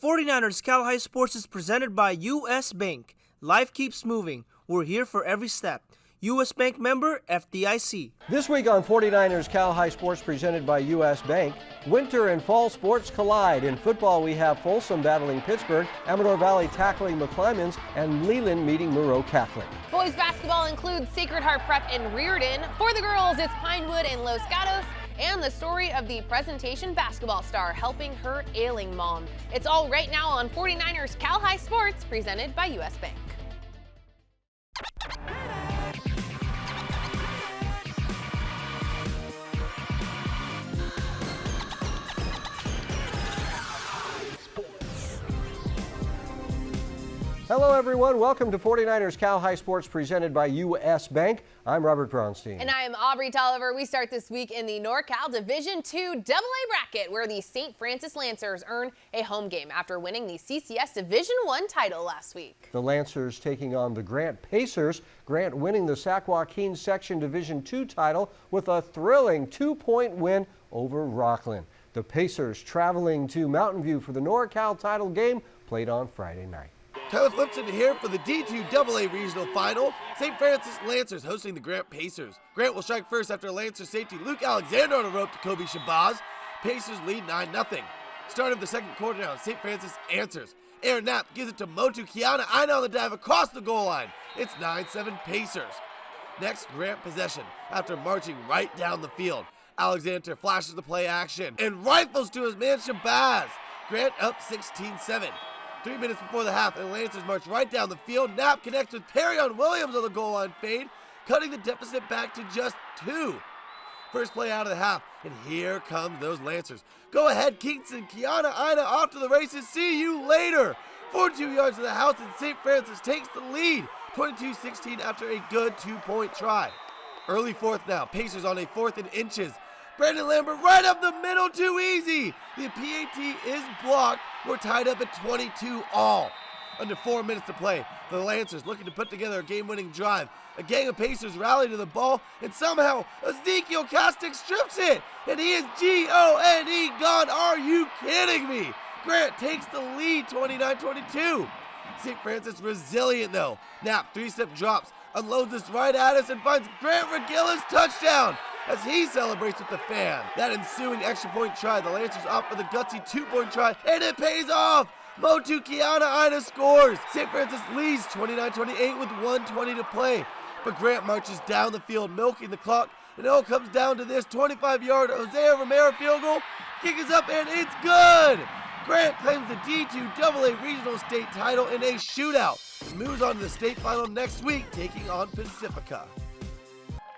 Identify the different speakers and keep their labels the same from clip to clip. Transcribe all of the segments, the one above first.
Speaker 1: 49ers Cal High Sports is presented by U.S. Bank. Life keeps moving. We're here for every step. U.S. Bank member, FDIC.
Speaker 2: This week on 49ers Cal High Sports presented by U.S. Bank, winter and fall sports collide. In football, we have Folsom battling Pittsburgh, Amador Valley tackling McClymonds, and Leland meeting Moreau Catholic.
Speaker 3: Boys basketball includes Sacred Heart Prep in Reardon. For the girls, it's Pinewood and Los Gatos. And the story of the presentation basketball star helping her ailing mom. It's all right now on 49ers Cal High Sports presented by U.S. Bank.
Speaker 2: Hello everyone, welcome to 49ers Cal High Sports presented by U.S. Bank. I'm Robert Brownstein.
Speaker 3: And I am Aubrey Tolliver. We start this week in the NorCal Division II AA bracket, where the St. Francis Lancers earn a home game after winning the CCS Division I title last week.
Speaker 2: The Lancers taking on the Grant Pacers. Grant winning the Sac Joaquin Section Division II title with a thrilling 2-point win over Rockland. The Pacers traveling to Mountain View for the NorCal title game played on Friday night.
Speaker 4: Tyler Flipson here for the D2 AA Regional Final. St. Francis Lancers hosting the Grant Pacers. Grant will strike first after Lancers safety Luke Alexander on a rope to Kobe Shabazz. Pacers lead 9-0. Start of the second quarter now, St. Francis answers. Aaron Knapp gives it to Motu Kiana Aina on the dive across the goal line. It's 9-7 Pacers. Next, Grant possession after marching right down the field. Alexander flashes the play action and rifles to his man Shabazz. Grant up 16-7. 3 minutes before the half, the Lancers march right down the field. Knapp connects with Perryon Williams on the goal line fade, cutting the deficit back to just 2. First play out of the half, and here come those Lancers. Go ahead, Kingston, Kiana Aina off to the races. See you later. 42 yards to the house, and St. Francis takes the lead, 22-16 after a good 2-point try. Early fourth now, Pacers on a 4th and inches. Brandon Lambert right up the middle, too easy. The PAT is blocked. We're tied up at 22 all. Under 4 minutes to play, the Lancers looking to put together a game-winning drive. A gang of Pacers rally to the ball, and somehow Ezekiel Kostic strips it, and he is G-O-N-E gone. Are you kidding me? Grant takes the lead, 29-22. St. Francis resilient though. Knapp 3-step drops, unloads this right at us, and finds Grant Regillis touchdown as he celebrates with the fan. That ensuing extra point try, the Lancers opt for the gutsy 2-point try, and it pays off. Motu Kiana Aina scores. St. Francis leads 29-28 with 1:20 to play. But Grant marches down the field, milking the clock, and it all comes down to this 25-yard Jose Romero field goal. Kick is up, and it's good. Grant claims the D2 AA Regional State title in a shootout. Moves on to the state final next week, taking on Pacifica.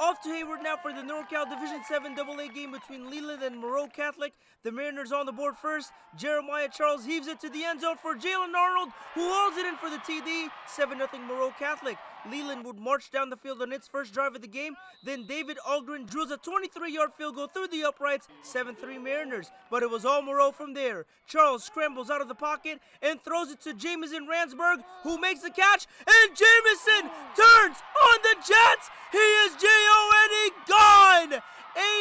Speaker 1: Off to Hayward now for the NorCal Division VII AA game between Leland and Moreau Catholic. The Mariners on the board first. Jeremiah Charles heaves it to the end zone for Jalen Arnold, who hauls it in for the TD. 7-0 Moreau Catholic. Leland would march down the field on its first drive of the game. Then David Algren drills a 23-yard field goal through the uprights. 7-3 Mariners. But it was all Moreau from there. Charles scrambles out of the pocket and throws it to Jamison Ransburg, who makes the catch. And Jamison turns on the Jets. He is J-O-N-E gone.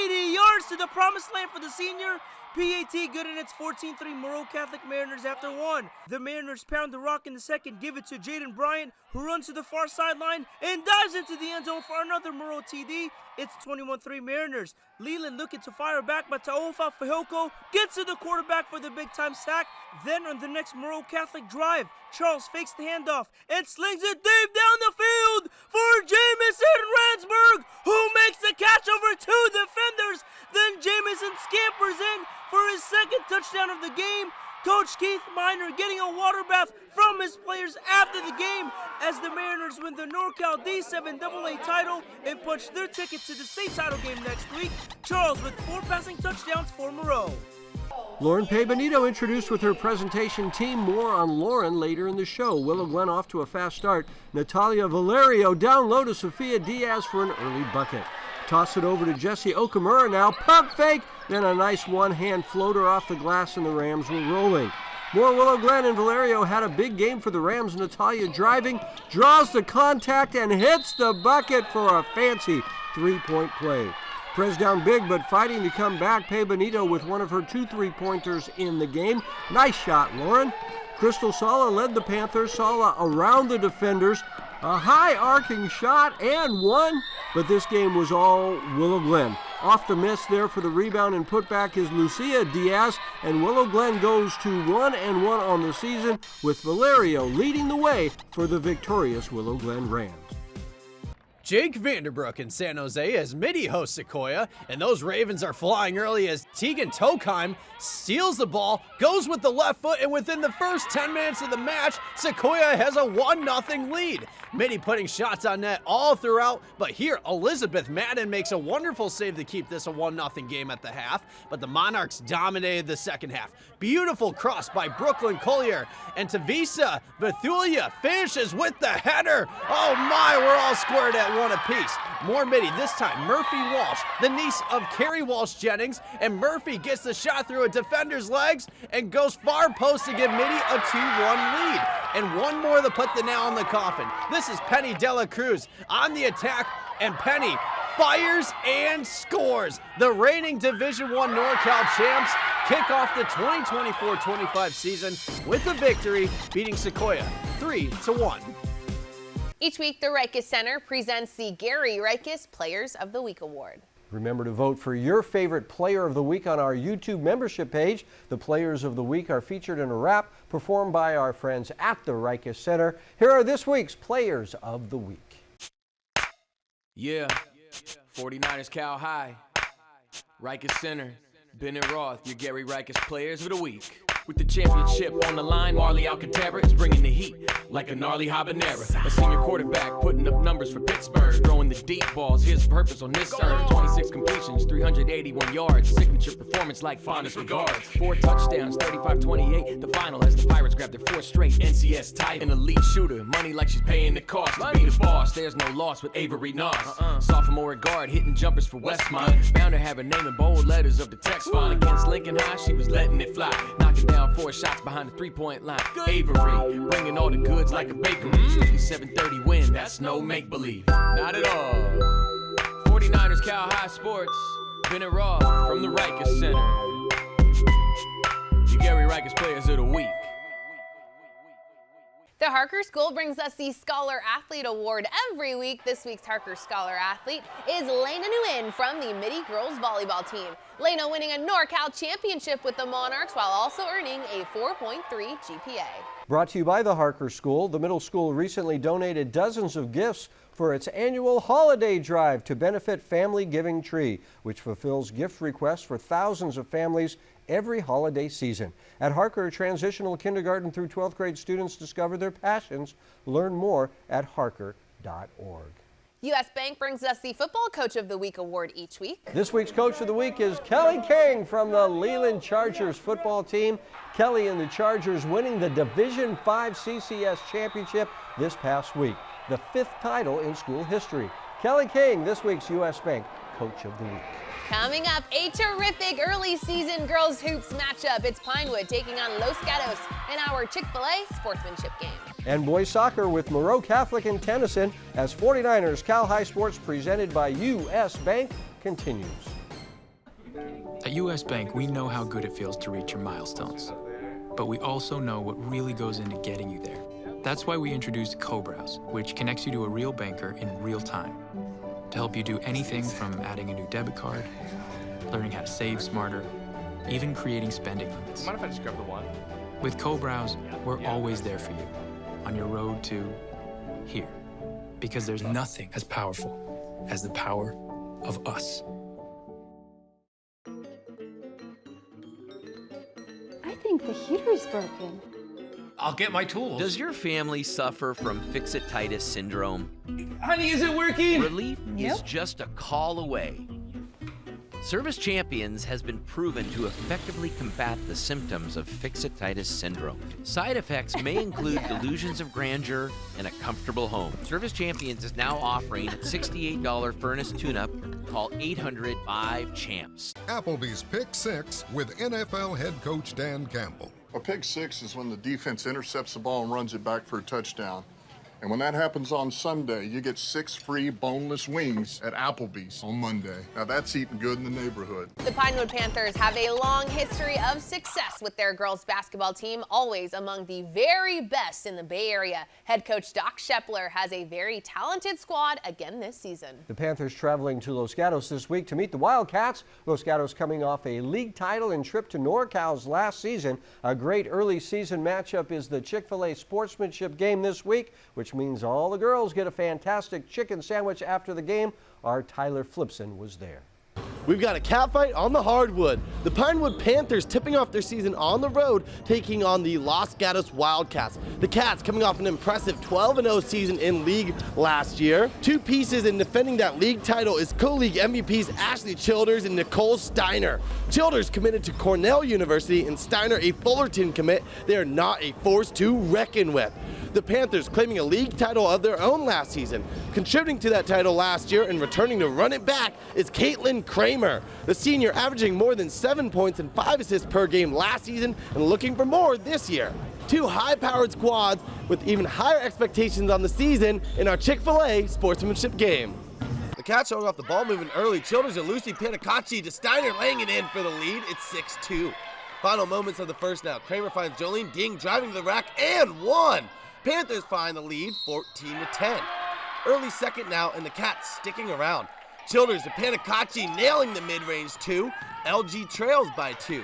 Speaker 1: 80 yards to the promised land for the senior. PAT good in its 14-3 Moreau Catholic Mariners after 1. The Mariners pound the rock in the second, give it to Jaden Bryant, who runs to the far sideline and dives into the end zone for another Moreau TD. It's 21-3 Mariners. Leland looking to fire back, but Taofa Fehoko gets to the quarterback for the big-time sack. Then on the next Moreau Catholic drive, Charles fakes the handoff and slings it deep down the field for Jamison Ransburg, who makes the catch over 2 defenders. Then Jamison scampers in for his second touchdown of the game. Coach Keith Miner getting a water bath from his players after the game as the Mariners win the NorCal D7 AA title and punch their ticket to the state title game next week. Charles with 4 passing touchdowns for Moreau.
Speaker 2: Lauren Pay Benito introduced with her presentation team. More on Lauren later in the show. Willow Glen off to a fast start. Natalia Valerio down low to Sophia Diaz for an early bucket. Toss it over to Jesse Okamura now. Pump fake. Then a nice one-hand floater off the glass, and the Rams were rolling. More Willow Glen, and Valerio had a big game for the Rams. Natalia driving, draws the contact, and hits the bucket for a fancy 3-point play. Prez down big, but fighting to come back. Pei Benito with one of her 2 3-pointers in the game. Nice shot, Lauren. Crystal Sala led the Panthers. Sala around the defenders. A high arcing shot and one, but this game was all Willow Glen. Off the miss there for the rebound and putback is Lucia Diaz, and Willow Glen goes to 1-1 on the season, with Valerio leading the way for the victorious Willow Glen Rams.
Speaker 5: Jake Vanderbrook in San Jose as Midi hosts Sequoia, and those Ravens are flying early as Tegan Tokheim steals the ball, goes with the left foot, and within the first 10 minutes of the match, Sequoia has a 1-0 lead. Midi putting shots on net all throughout, but here Elizabeth Madden makes a wonderful save to keep this a 1-0 game at the half, but the Monarchs dominated the second half. Beautiful cross by Brooklyn Collier, and Tavisa Vithulia finishes with the header. Oh my, we're all squared at one apiece. More Midi, this time Murphy Walsh, the niece of Carrie Walsh Jennings, and Murphy gets the shot through a defender's legs and goes far post to give Midi a 2-1 lead. And one more to put the nail in the coffin. This is Penny Dela Cruz on the attack, and Penny fires and scores. The reigning Division I NorCal champs kick off the 2024-25 season with a victory, beating Sequoia 3-1.
Speaker 3: Each week, the Rikus Center presents the Gary Rikus Players of the Week Award.
Speaker 2: Remember to vote for your favorite Player of the Week on our YouTube membership page. The Players of the Week are featured in a rap performed by our friends at the Rikus Center. Here are this week's Players of the Week.
Speaker 6: Yeah, 49ers Cal High, Rikus Center, Bennett Roth, your Gary Rikus Players of the Week. With the championship on the line, Marley Alcantara is bringing the heat like a gnarly habanera. A senior quarterback putting up numbers for Pittsburgh, throwing the deep balls, his purpose on this earth. 26 completions, 381 yards, signature performance like fondest regards. 4 touchdowns, 35-28, the final as the Pirates grab their 4th straight NCS title. An elite shooter, money like she's paying the cost. To be the boss, there's no loss with Avery Noss. Sophomore guard, hitting jumpers for Westmont. Bound to have her name in bold letters of the text font. Against Lincoln High, she was letting it fly. Knocking down 4 shots behind the 3-point line. Avery, bringing all the goods like a bakery. 57-30 win, that's no make-believe. Not at all. 49ers Cal High Sports, Bennett Roth from the Rikus Center. The Gary Rikus Players of the Week.
Speaker 3: The Harker School brings us the Scholar Athlete Award every week. This week's Harker Scholar Athlete is Lena Nguyen from the Midi Girls Volleyball team. Lena winning a NorCal championship with the Monarchs while also earning a 4.3 GPA.
Speaker 2: Brought to you by the Harker School. The middle school recently donated dozens of gifts for its annual holiday drive to benefit Family Giving Tree, which fulfills gift requests for thousands of families every holiday season. At Harker, transitional kindergarten through 12th grade students discover their passions. Learn more at harker.org.
Speaker 3: U.S. Bank brings us the Football Coach of the Week award each week.
Speaker 2: This week's Coach of the Week is Kelly King from the Leland Chargers football team. Kelly and the Chargers winning the Division V CCS championship this past week, the 5th title in school history. Kelly King, this week's U.S. Bank Coach of the Week.
Speaker 3: Coming up, a terrific early season girls hoops matchup. It's Pinewood taking on Los Gatos in our Chick-fil-A sportsmanship game.
Speaker 2: And boys soccer with Moreau Catholic in Tennyson as 49ers Cal High Sports presented by U.S. Bank continues.
Speaker 7: At U.S. Bank, we know how good it feels to reach your milestones, but we also know what really goes into getting you there. That's why we introduced CoBrowse, which connects you to a real banker in real time to help you do anything from adding a new debit card, learning how to save smarter, even creating spending limits.
Speaker 8: Mind if I just grab the one?
Speaker 7: With CoBrowse, we're always there for you on your road to here, because there's nothing as powerful as the power of us.
Speaker 9: I think the heater's broken.
Speaker 8: I'll get my tools.
Speaker 10: Does your family suffer from fixititis syndrome?
Speaker 8: Honey, is it working?
Speaker 10: Relief is just a call away. Service Champions has been proven to effectively combat the symptoms of fixititis syndrome. Side effects may include delusions of grandeur and a comfortable home. Service Champions is now offering a $68 furnace tune-up. Call 800-5-CHAMPS.
Speaker 11: Applebee's Pick 6 with NFL head coach Dan Campbell.
Speaker 12: A pick six is when the defense intercepts the ball and runs it back for a touchdown.
Speaker 11: And when that happens on Sunday, you get 6 free boneless wings at Applebee's on Monday. Now that's eating good in the neighborhood.
Speaker 3: The Pinewood Panthers have a long history of success with their girls basketball team, always among the very best in the Bay Area. Head coach Doc Shepler has a very talented squad again this season.
Speaker 2: The Panthers traveling to Los Gatos this week to meet the Wildcats. Los Gatos coming off a league title and trip to NorCal's last season. A great early season matchup is the Chick-fil-A sportsmanship game this week, which means all the girls get a fantastic chicken sandwich after the game. Our Tyler Flipson was there.
Speaker 4: We've got a catfight on the hardwood. The Pinewood Panthers tipping off their season on the road, taking on the Los Gatos Wildcats. The Cats coming off an impressive 12-0 season in league last year. Two pieces in defending that league title is co-league MVPs Ashley Childers and Nicole Steiner. Childers committed to Cornell University and Steiner a Fullerton commit. They are not a force to reckon with. The Panthers claiming a league title of their own last season. Contributing to that title last year and returning to run it back is Caitlin Kramer, the senior averaging more than 7 points and 5 assists per game last season and looking for more this year. Two high-powered squads with even higher expectations on the season in our Chick-fil-A sportsmanship game. The Cats showing off the ball movement early. Childers and Lucy Panicachi to Steiner laying it in for the lead. It's 6-2. Final moments of the first now. Kramer finds Jolene Ding driving to the rack and one. Panthers find the lead 14-10. Early second now and the Cats sticking around. Childers to Panicachi nailing the mid-range two. LG trails by 2.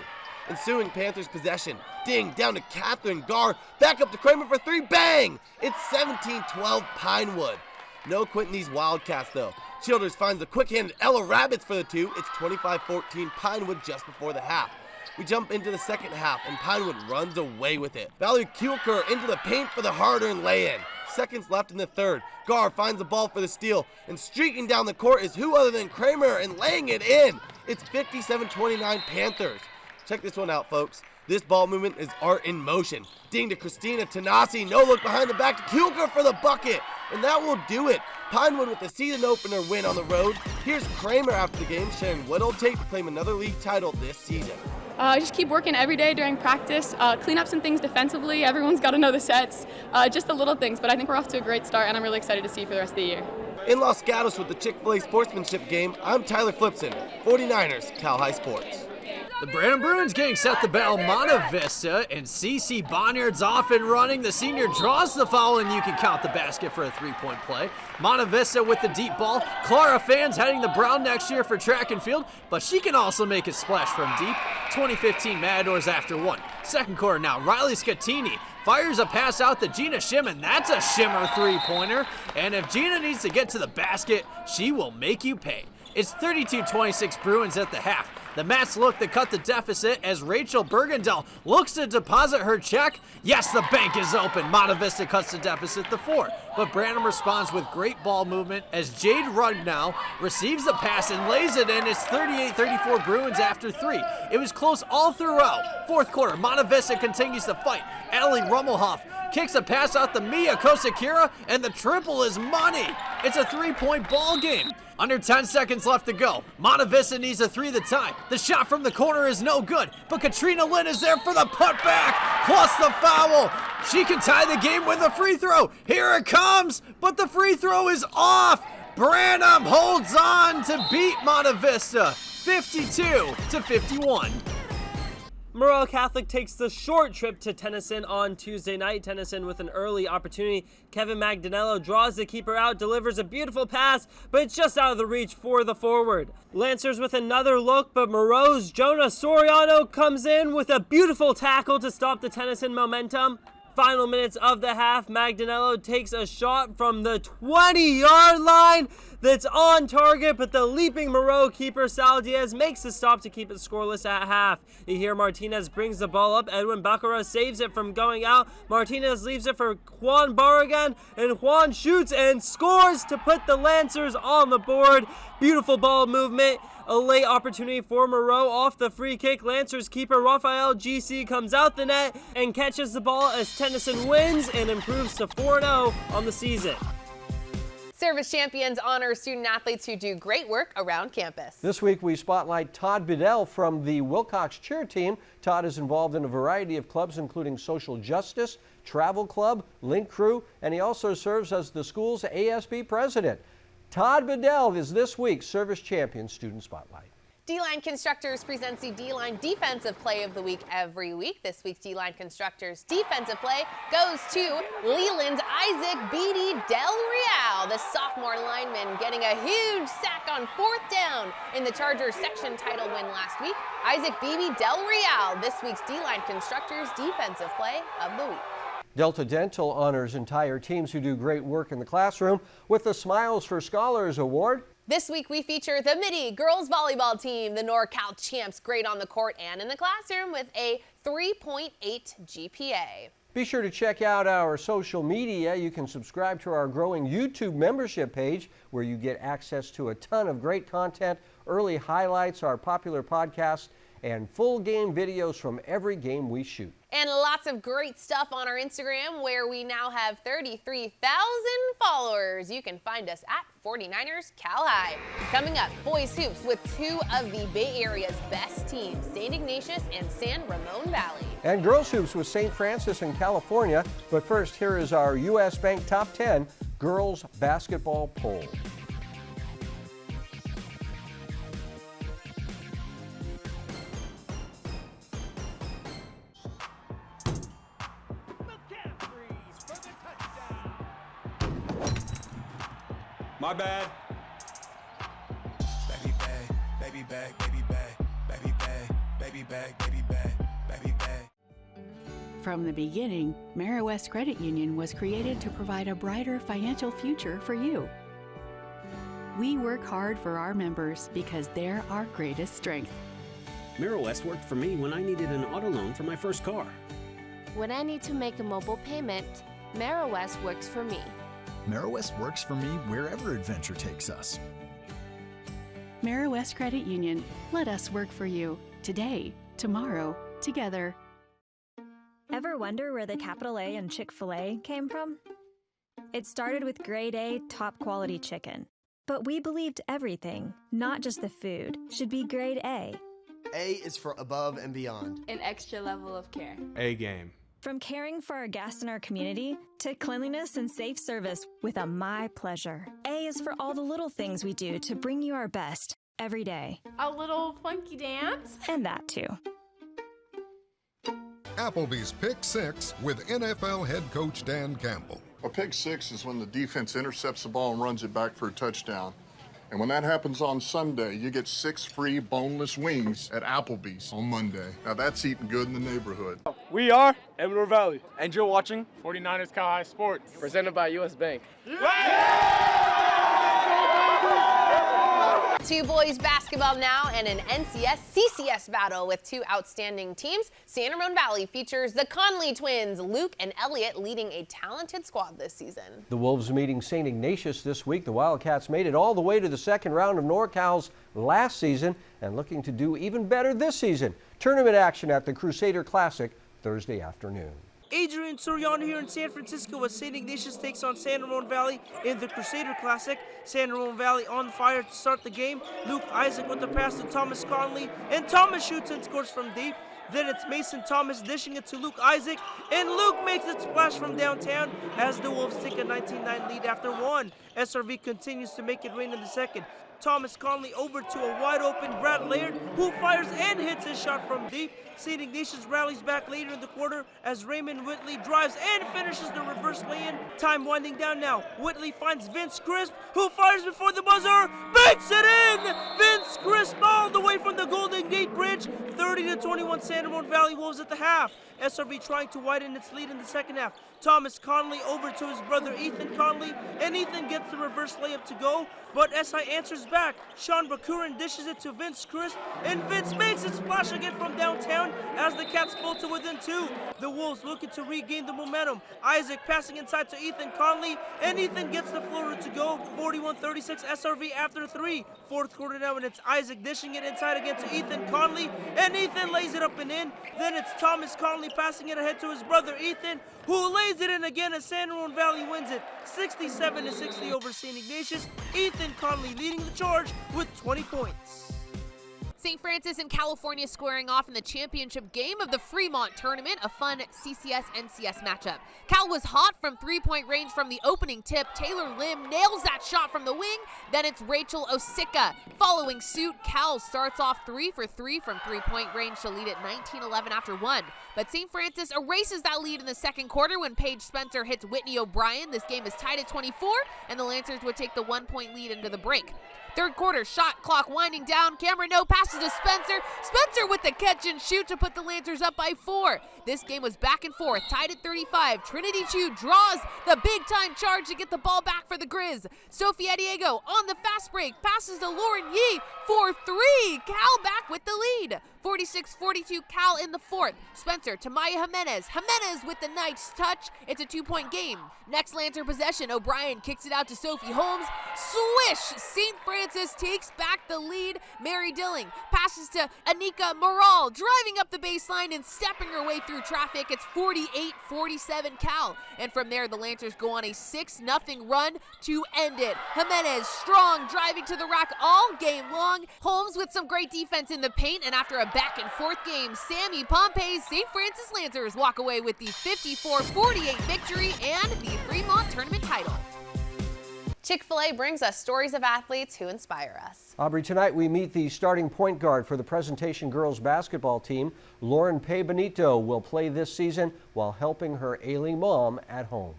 Speaker 4: Ensuing Panthers possession. Ding down to Catherine Garr. Back up to Kramer for 3. Bang! It's 17-12 Pinewood. No quitting these Wildcats though. Childers finds the quick-handed Ella Rabbits for the 2. It's 25-14 Pinewood just before the half. We jump into the second half, and Pinewood runs away with it. Valerie Kuhlker into the paint for the hard-earned lay-in. Seconds left in the third. Garr finds the ball for the steal, and streaking down the court is who other than Kramer and laying it in. It's 57-29 Panthers. Check this one out, folks. This ball movement is art in motion. Ding to Christina Tanasi, no look behind the back to Kuhlker for the bucket, and that will do it. Pinewood with the season opener win on the road. Here's Kramer after the game sharing what it'll take to claim another league title this season.
Speaker 12: Just keep working every day during practice, clean up some things defensively. Everyone's got to know the sets, just the little things, but I think we're off to a great start and I'm really excited to see for the rest of the year.
Speaker 4: In Los Gatos with the Chick-fil-A sportsmanship game, I'm Tyler Flipson, 49ers, Cal High Sports.
Speaker 5: The Brandon Bruins getting set to battle Monta Vista, and Cece Bonniard's off and running. The senior draws the foul, and you can count the basket for a three-point play. Monta Vista with the deep ball. Clara Fans heading to Brown next year for track and field, but she can also make a splash from deep. 2015 Matadors after one. Second quarter now, Riley Scatini fires a pass out to Gina Shimon. That's a shimmer three-pointer, and if Gina needs to get to the basket, she will make you pay. It's 32-26 Bruins at the half. The Mats look to cut the deficit as Rachel Bergendell looks to deposit her check. Yes, the bank is open. Monta Vista cuts the deficit to 4. But Branham responds with great ball movement as Jade Rudnow receives the pass and lays it in. It's 38-34 Bruins after 3. It was close all throughout. Fourth quarter, Monta Vista continues to fight. Ellie Rummelhoff kicks a pass out to Mia Kosakira, and the triple is money. It's a 3-point ball game. Under 10 seconds left to go. Monta Vista needs a 3 to tie. The shot from the corner is no good, but Katrina Lynn is there for the putback, plus the foul. She can tie the game with a free throw. Here it comes, but the free throw is off. Branham holds on to beat Monta Vista, 52-51.
Speaker 1: Morel Catholic takes the short trip to Tennyson on Tuesday night. Tennyson with an early opportunity. Kevin Magdanello draws the keeper out, delivers a beautiful pass, but it's just out of the reach for the forward. Lancers with another look, but Moreau's Jonah Soriano comes in with a beautiful tackle to stop the Tennyson momentum. Final minutes of the half, Magdanello takes a shot from the 20-yard line that's on target, but the leaping Moreau keeper Sal Diaz makes the stop to keep it scoreless at half. You hear Martinez brings the ball up. Edwin Baccara saves it from going out. Martinez leaves it for Juan Barragan, and Juan shoots and scores to put the Lancers on the board. Beautiful ball movement. A late opportunity for Moreau off the free kick. Lancers keeper Rafael GC comes out the net and catches the ball as Tennyson wins and improves to 4-0 on the season.
Speaker 3: Service Champions honor student athletes who do great work around campus.
Speaker 2: This week we spotlight Todd Bedell from the Wilcox cheer team. Todd is involved in a variety of clubs including Social Justice, Travel Club, Link Crew, and he also serves as the school's ASB president. Todd Bedell is this week's Service Champions Student Spotlight.
Speaker 3: D-Line Constructors presents the D-Line Defensive Play of the Week every week. This week's D-Line Constructors Defensive Play goes to Leland's Isaac Beatty Del Real, the sophomore lineman getting a huge sack on 4th down in the Chargers section title win last week. Isaac Beatty Del Real, this week's D-Line Constructors Defensive Play of the Week.
Speaker 2: Delta Dental honors entire teams who do great work in the classroom with the Smiles for Scholars Award.
Speaker 3: This week we feature the Midi girls volleyball team, the NorCal champs, great on the court and in the classroom with a 3.8 GPA.
Speaker 2: Be sure to check out our social media. You can subscribe to our growing YouTube membership page where you get access to a ton of great content, early highlights, our popular podcasts, and full game videos from every game we shoot.
Speaker 3: And lots of great stuff on our Instagram where we now have 33,000 followers. You can find us at 49ers Cal High. Coming up, boys hoops with two of the Bay Area's best teams, St. Ignatius and San Ramon Valley.
Speaker 2: And girls hoops with St. Francis in California. But first, here is our U.S. Bank Top 10 Girls Basketball Poll.
Speaker 13: My bad.
Speaker 14: Baby bag, baby bag, baby bag, baby bag, baby bag, baby bag, baby bag.
Speaker 15: From the beginning, MeriWest Credit Union was created to provide a brighter financial future for you. We work hard for our members because they're our greatest strength.
Speaker 16: MeriWest worked for me when I needed an auto loan for my first car.
Speaker 17: When I need to make a mobile payment, MeriWest works for me.
Speaker 18: MeriWest works for me wherever adventure takes us.
Speaker 15: MeriWest Credit Union. Let us work for you. Today, tomorrow, together.
Speaker 19: Ever wonder where the capital A in Chick-fil-A came from? It started with grade A, top quality chicken. But we believed everything, not just the food, should be grade A.
Speaker 20: A is for above and beyond.
Speaker 21: An extra level of care.
Speaker 13: A game.
Speaker 19: From caring for our guests in our community to cleanliness and safe service with a My Pleasure. A is for all the little things we do to bring you our best every day.
Speaker 21: A little funky dance.
Speaker 19: And that too.
Speaker 22: Applebee's Pick 6 with NFL head coach Dan Campbell.
Speaker 11: A pick six is when the defense intercepts the ball and runs it back for a touchdown. And when that happens on Sunday, you get 6 free boneless wings at Applebee's on Monday. Now that's eating good in the neighborhood.
Speaker 23: We are Emerald Valley, and you're watching 49ers Cal High Sports, presented by U.S. Bank.
Speaker 3: Two boys basketball now and an NCS-CCS battle with two outstanding teams. San Ramon Valley features the Conley twins, Luke and Elliott, leading a talented squad this season.
Speaker 2: The Wolves meeting St. Ignatius this week. The Wildcats made it all the way to the second round of NorCal's last season and looking to do even better this season. Tournament action at the Crusader Classic Thursday afternoon.
Speaker 1: Adrian Soriano here in San Francisco as St. Ignatius takes on San Ramon Valley in the Crusader Classic. San Ramon Valley on fire to start the game. Luke Isaac with the pass to Thomas Conley, and Thomas shoots and scores from deep. Then it's Mason Thomas dishing it to Luke Isaac, and Luke makes it splash from downtown as the Wolves take a 19-9 lead after one. SRV continues to make it rain in the second. Thomas Conley over to a wide-open Brad Laird, who fires and hits his shot from deep. St. Ignatius rallies back later in the quarter as Raymond Whitley drives and finishes the reverse lay-in. Time winding down now. Whitley finds Vince Crisp, who fires before the buzzer, banks it in! Vince Crisp all the way from the Golden Gate Bridge. 30-21 San Ramon Valley Wolves at the half. SRV trying to widen its lead in the second half. Thomas Conley over to his brother Ethan Conley, and Ethan gets the reverse layup to go, but SI answers back. Sean Bakurin dishes it to Vince Crisp, and Vince makes it splash again from downtown as the Cats pull to within 2. The Wolves looking to regain the momentum. Isaac passing inside to Ethan Conley, and Ethan gets the floater to go. 41-36 SRV after 3. Fourth quarter now, and it's Isaac dishing it inside again to Ethan Conley, and Ethan lays it up and in. Then it's Thomas Conley passing it ahead to his brother Ethan, who lays it in again as San Juan Valley wins it 67-60 over St. Ignatius. Ethan Conley leading the charge with 20 points.
Speaker 3: St. Francis and California squaring off in the championship game of the Fremont tournament, a fun CCS-NCS matchup. Cal was hot from three-point range from the opening tip. Taylor Lim nails that shot from the wing. Then it's Rachel Osika following suit. Cal starts off 3 for 3 from three-point range to lead at 19-11 after 1. But St. Francis erases that lead in the second quarter when Paige Spencer hits Whitney O'Brien. This game is tied at 24, and the Lancers would take the 1-point lead into the break. Third quarter, shot clock winding down. Cameron No passes to Spencer. Spencer with the catch and shoot to put the Lancers up by 4. This game was back and forth, tied at 35. Trinity Chu draws the big-time charge to get the ball back for the Grizz. Sophia Diego on the fast break, passes to Lauren Yee for 3. Cal back with the lead. 46-42 Cal in the fourth. Spencer to Maya Jimenez. Jimenez with the nice touch. It's a 2-point game. Next Lancer possession, O'Brien kicks it out to Sophie Holmes. Swish! St. Francis takes back the lead. Mary Dilling passes to Anika Moral, driving up the baseline and stepping her way through traffic. It's 48-47 Cal. And from there, the Lancers go on a 6-0 run to end it. Jimenez strong, driving to the rack all game long. Holmes with some great defense in the paint, and after a back and forth game, Sammy Pompey's St. Francis Lancers walk away with the 54-48 victory and the Fremont tournament title. Chick-fil-A brings us stories of athletes who inspire us.
Speaker 2: Aubrey, tonight we meet the starting point guard for the Presentation girls basketball team. Lauren Pay Benito will play this season while helping her ailing mom at home.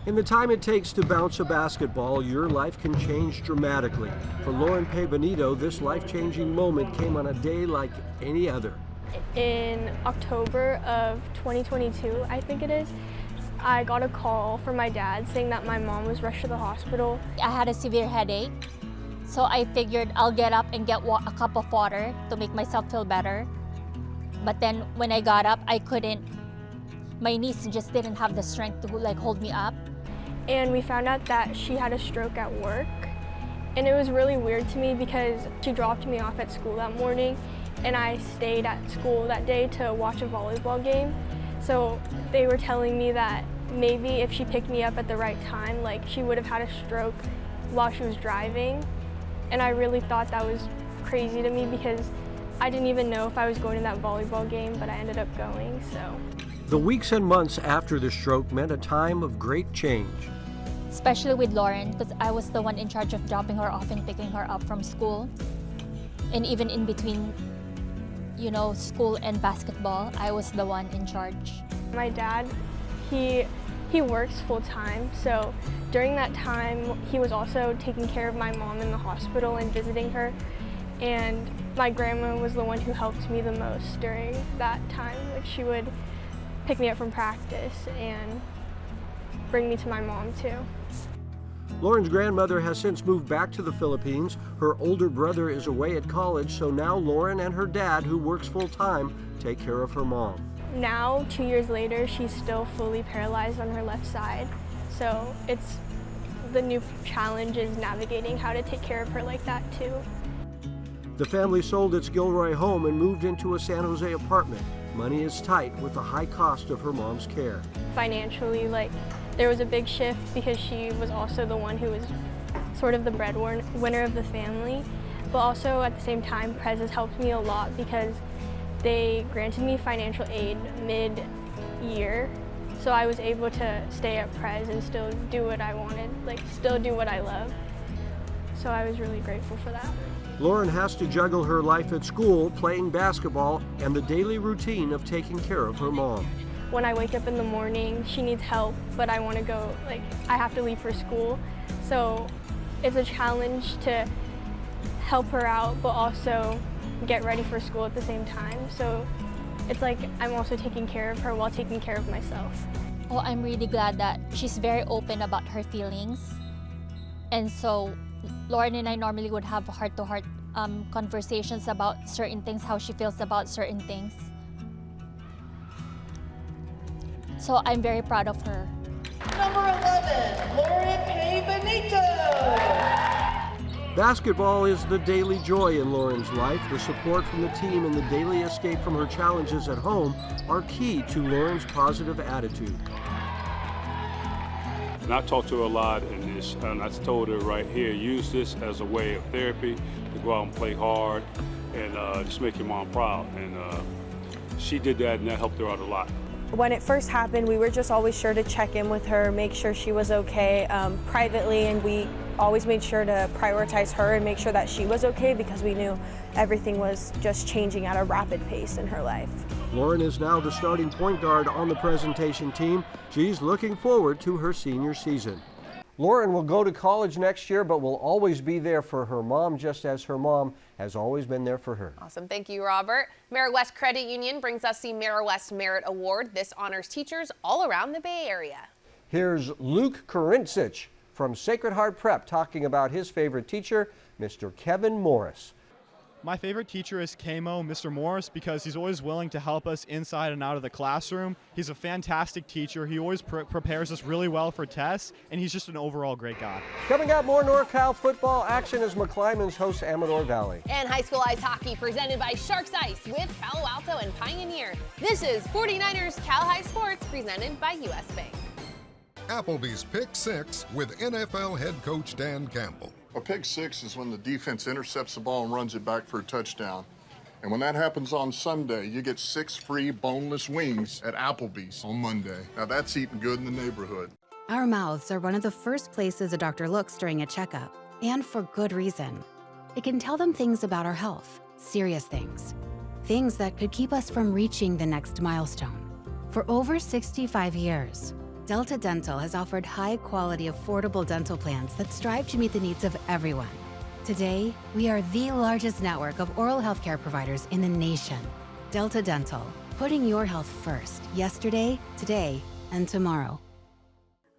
Speaker 2: In the time it takes to bounce a basketball, your life can change dramatically. For Lauren Pay Benito, this life-changing moment came on a day like any other.
Speaker 6: In October of 2022, I think it is, I got a call from my dad saying that my mom was rushed to the hospital.
Speaker 7: I had a severe headache, so I figured I'll get up and get a cup of water to make myself feel better. But then when I got up, I couldn't. My knees just didn't have the strength to hold me up.
Speaker 6: And we found out that she had a stroke at work. And it was really weird to me because she dropped me off at school that morning, and I stayed at school that day to watch a volleyball game. So they were telling me that maybe if she picked me up at the right time, she would have had a stroke while she was driving. And I really thought that was crazy to me because I didn't even know if I was going to that volleyball game, but I ended up going, so.
Speaker 2: The weeks and months after the stroke meant a time of great change.
Speaker 7: Especially with Lauren, because I was the one in charge of dropping her off and picking her up from school. And even in between, school and basketball, I was the one in charge.
Speaker 6: My dad, he works full-time, so during that time, he was also taking care of my mom in the hospital and visiting her. And my grandma was the one who helped me the most during that time. She would pick me up from practice and bring me to my mom too.
Speaker 2: Lauren's grandmother has since moved back to the Philippines. Her older brother is away at college, so now Lauren and her dad, who works full-time, take care of her mom.
Speaker 6: Now, 2 years later, she's still fully paralyzed on her left side. So the new challenge is navigating how to take care of her like that too.
Speaker 2: The family sold its Gilroy home and moved into a San Jose apartment. Money is tight with the high cost of her mom's care.
Speaker 6: Financially, there was a big shift because she was also the one who was sort of the breadwinner of the family. But also at the same time, Prez has helped me a lot because they granted me financial aid mid-year. So I was able to stay at Prez and still do what I wanted, still do what I love. So I was really grateful for that.
Speaker 2: Lauren has to juggle her life at school, playing basketball, and the daily routine of taking care of her mom.
Speaker 6: When I wake up in the morning, she needs help, but I want to go, I have to leave for school. So it's a challenge to help her out, but also get ready for school at the same time. So it's I'm also taking care of her while taking care of myself.
Speaker 7: Oh, I'm really glad that she's very open about her feelings. And so Lauren and I normally would have heart-to-heart conversations about certain things, how she feels about certain things. So I'm very proud of her.
Speaker 8: Number 11, Lauren P. Benito.
Speaker 2: Basketball is the daily joy in Lauren's life. The support from the team and the daily escape from her challenges at home are key to Lauren's positive attitude.
Speaker 13: And I talked to her a lot in this, and I told her right here, use this as a way of therapy to go out and play hard and just make your mom proud. And she did that, and that helped her out a lot.
Speaker 9: When it first happened, we were just always sure to check in with her, make sure she was okay privately, and we always made sure to prioritize her and make sure that she was okay because we knew everything was just changing at a rapid pace in her life.
Speaker 2: Lauren is now the starting point guard on the presentation team. She's looking forward to her senior season. Lauren will go to college next year, but will always be there for her mom, just as her mom has always been there for her.
Speaker 3: Awesome. Thank you, Robert. Meriwest Credit Union brings us the Meriwest Merit Award. This honors teachers all around the Bay Area.
Speaker 2: Here's Luke Korincich from Sacred Heart Prep talking about his favorite teacher, Mr. Kevin Morris.
Speaker 10: My favorite teacher is Kamo, Mr. Morris, because he's always willing to help us inside and out of the classroom. He's a fantastic teacher. He always prepares us really well for tests, and he's just an overall great guy.
Speaker 2: Coming up, more NorCal football action as McClymonds hosts Amador Valley.
Speaker 3: And high school ice hockey presented by Sharks Ice with Palo Alto and Pioneer. This is 49ers Cal High Sports presented by US Bank.
Speaker 22: Applebee's Pick 6 with NFL head coach Dan Campbell.
Speaker 11: A pick six is when the defense intercepts the ball and runs it back for a touchdown. And when that happens on Sunday, you get 6 free boneless wings at Applebee's on Monday. Now that's eating good in the neighborhood.
Speaker 24: Our mouths are one of the first places a doctor looks during a checkup, and for good reason. It can tell them things about our health, serious things. Things that could keep us from reaching the next milestone. For over 65 years, Delta Dental has offered high-quality, affordable dental plans that strive to meet the needs of everyone. Today, we are the largest network of oral health care providers in the nation. Delta Dental, putting your health first, yesterday, today, and tomorrow.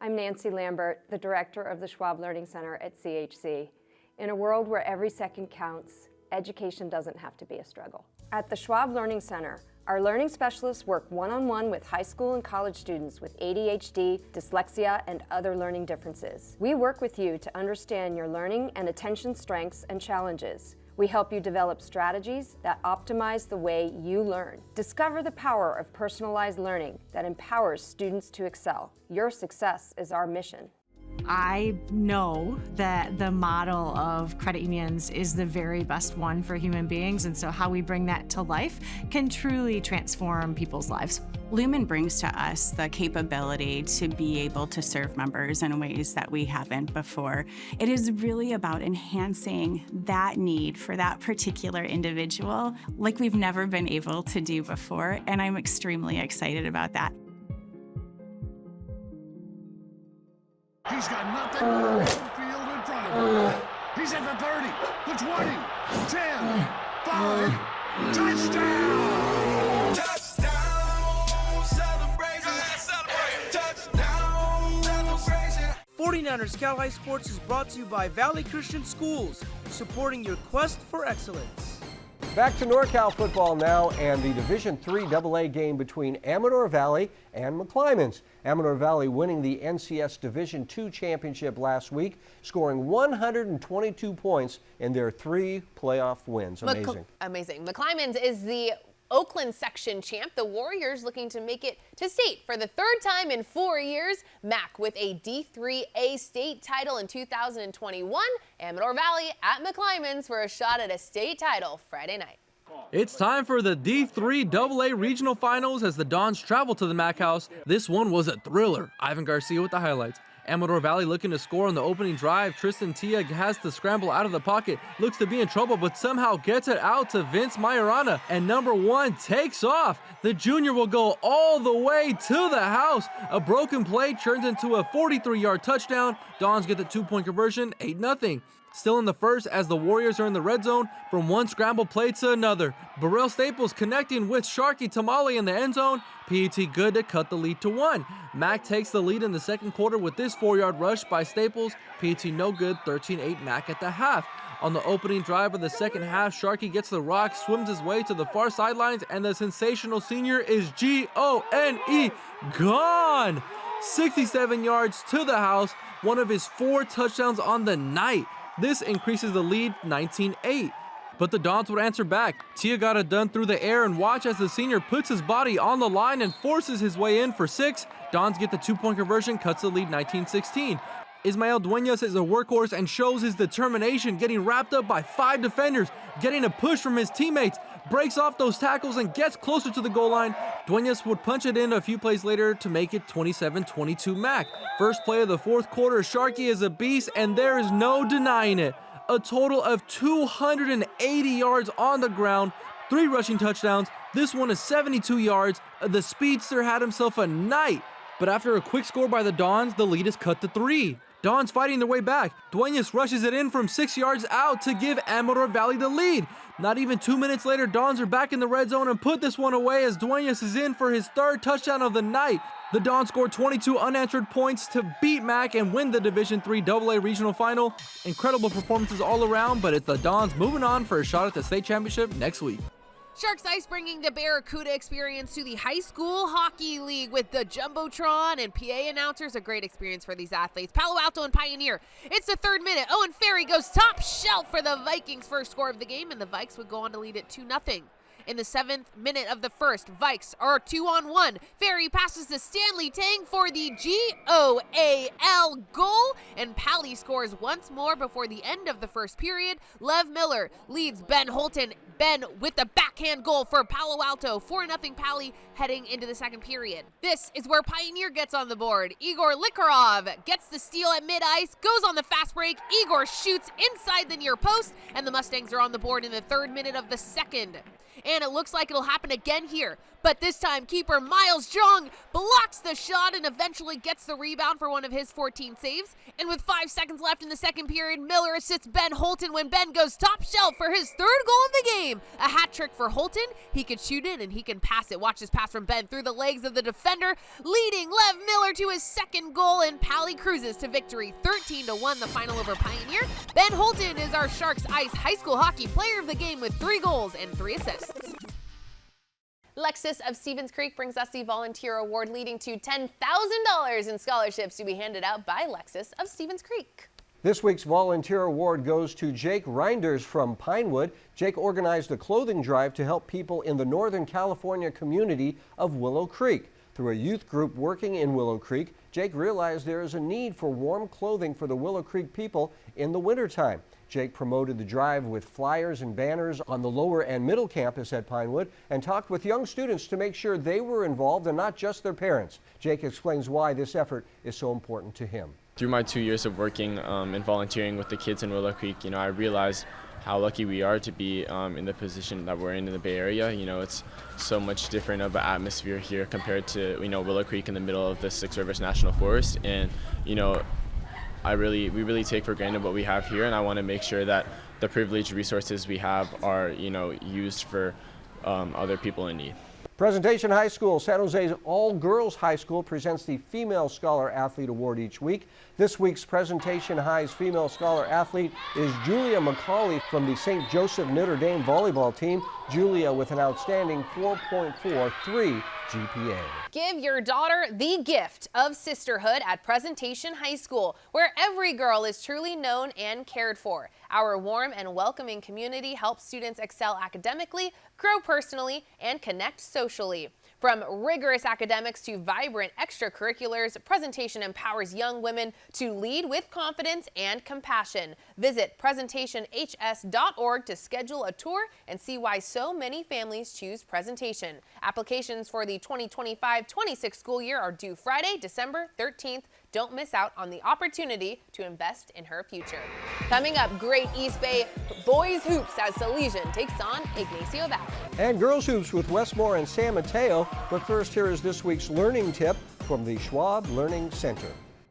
Speaker 25: I'm Nancy Lambert, the director of the Schwab Learning Center at CHC. In a world where every second counts, education doesn't have to be a struggle. At the Schwab Learning Center, our learning specialists work one-on-one with high school and college students with ADHD, dyslexia, and other learning differences. We work with you to understand your learning and attention strengths and challenges. We help you develop strategies that optimize the way you learn. Discover the power of personalized learning that empowers students to excel. Your success is our mission.
Speaker 26: I know that the model of credit unions is the very best one for human beings, and so how we bring that to life can truly transform people's lives.
Speaker 27: Lumen brings to us the capability to be able to serve members in ways that we haven't before. It is really about enhancing that need for that particular individual like we've never been able to do before, and I'm extremely excited about that.
Speaker 28: He's got nothing but the field in front of him. He's at the 30, the 20, 10, 5, touchdown! Touchdown! Celebration! Touchdown! Celebration!
Speaker 1: 49ers Cal High Sports is brought to you by Valley Christian Schools, supporting your quest for excellence.
Speaker 2: Back to NorCal football now and the Division III AA game between Amador Valley and McClymonds. Amador Valley winning the NCS Division II championship last week, scoring 122 points in their 3 playoff wins. Amazing.
Speaker 3: Amazing. McClymonds is the Oakland section champ. The Warriors looking to make it to state for the 3rd time in 4 years. MAC with a D3A state title in 2021. Amador Valley at McClymonds for a shot at a state title Friday night.
Speaker 29: It's time for the D3 AA Regional Finals as the Dons travel to the MAC House. This one was a thriller. Ivan Garcia with the highlights. Amador Valley looking to score on the opening drive. Tristan Tia has to scramble out of the pocket. Looks to be in trouble, but somehow gets it out to Vince Majorana. And number 1 takes off. The junior will go all the way to the house. A broken play turns into a 43-yard touchdown. Dons get the 2-point conversion, 8-0. Still in the first as the Warriors are in the red zone from one scramble play to another. Burrell Staples connecting with Sharky Tamale in the end zone. PAT good to cut the lead to 1. Mac takes the lead in the second quarter with this 4-yard rush by Staples. PAT no good, 13-8 Mac at the half. On the opening drive of the second half, Sharky gets the rock, swims his way to the far sidelines, and the sensational senior is G-O-N-E, gone! 67 yards to the house, one of his 4 touchdowns on the night. This increases the lead 19-8. But the Dons would answer back. Tia got it done through the air, and watch as the senior puts his body on the line and forces his way in for 6. Dons get the 2-point conversion, cuts the lead 19-16. Ismael Duenas is a workhorse and shows his determination, getting wrapped up by 5 defenders, getting a push from his teammates, breaks off those tackles and gets closer to the goal line. Duenas would punch it in a few plays later to make it 27-22 Mac. First play of the fourth quarter, Sharky is a beast and there is no denying it. A total of 280 yards on the ground, 3 rushing touchdowns. This one is 72 yards. The speedster had himself a night. But after a quick score by the Dons, the lead is cut to 3. Dons fighting their way back. Duenas rushes it in from 6 yards out to give Amador Valley the lead. Not even 2 minutes later, Dons are back in the red zone and put this one away as Duenas is in for his 3rd touchdown of the night. The Dons scored 22 unanswered points to beat Mac and win the Division III AA Regional Final. Incredible performances all around, but it's the Dons moving on for a shot at the state championship next week.
Speaker 3: Sharks Ice bringing the Barracuda experience to the high school hockey league with the Jumbotron and PA announcers. A great experience for these athletes. Palo Alto and Pioneer. It's the 3rd minute. Owen Ferry goes top shelf for the Vikings' first score of the game, and the Vikes would go on to lead it 2-0. In the 7th minute of the first, Vikes are 2-on-1. Ferry passes to Stanley Tang for the GOAL goal, and Pally scores once more before the end of the first period. Lev Miller leads Ben Holton. Ben with the backhand goal for Palo Alto, 4-0 Pally heading into the second period. This is where Pioneer gets on the board. Igor Likarov gets the steal at mid-ice, goes on the fast break. Igor shoots inside the near post, and the Mustangs are on the board in the 3rd minute of the second. And it looks like it'll happen again here. But this time, keeper Miles Jong blocks the shot and eventually gets the rebound for one of his 14 saves. And with 5 seconds left in the second period, Miller assists Ben Holton when Ben goes top shelf for his 3rd goal of the game. A hat trick for Holton. He can shoot it and he can pass it. Watch this pass from Ben through the legs of the defender, leading Lev Miller to his 2nd goal, and Pally cruises to victory 13-1 the final over Pioneer. Ben Holton is our Sharks Ice High School Hockey Player of the Game with 3 goals and 3 assists. Lexus of Stevens Creek brings us the Volunteer Award, leading to $10,000 in scholarships to be handed out by Lexus of Stevens Creek.
Speaker 2: This week's Volunteer Award goes to Jake Reinders from Pinewood. Jake organized a clothing drive to help people in the Northern California community of Willow Creek. Through a youth group working in Willow Creek, Jake realized there is a need for warm clothing for the Willow Creek people in the wintertime. Jake promoted the drive with flyers and banners on the lower and middle campus at Pinewood and talked with young students to make sure they were involved and not just their parents. Jake explains why this effort is so important to him.
Speaker 4: Through my 2 years of working and volunteering with the kids in Willow Creek, I realized how lucky we are to be in the position that we're in the Bay Area. It's so much different of an atmosphere here compared to, Willow Creek in the middle of the Six Rivers National Forest. And, we really take for granted what we have here, and I want to make sure that the privileged resources we have are, used for other people in need.
Speaker 2: Presentation High School, San Jose's all-girls high school, presents the Female Scholar Athlete Award each week. This week's Presentation High's Female Scholar Athlete is Julia McCauley from the St. Joseph Notre Dame volleyball team. Julia with an outstanding 4.43 GPA.
Speaker 3: Give your daughter the gift of sisterhood at Presentation High School, where every girl is truly known and cared for. Our warm and welcoming community helps students excel academically, grow personally, and connect socially. From rigorous academics to vibrant extracurriculars, Presentation empowers young women to lead with confidence and compassion. Visit presentationhs.org to schedule a tour and see why so many families choose Presentation. Applications for the 2025-26 school year are due Friday, December 13th. Don't miss out on the opportunity to invest in her future. Coming up, great East Bay boys hoops as Salesian takes on Ignacio Valley.
Speaker 2: And girls hoops with Westmore and San Mateo. But first, here is this week's learning tip from the Schwab Learning Center.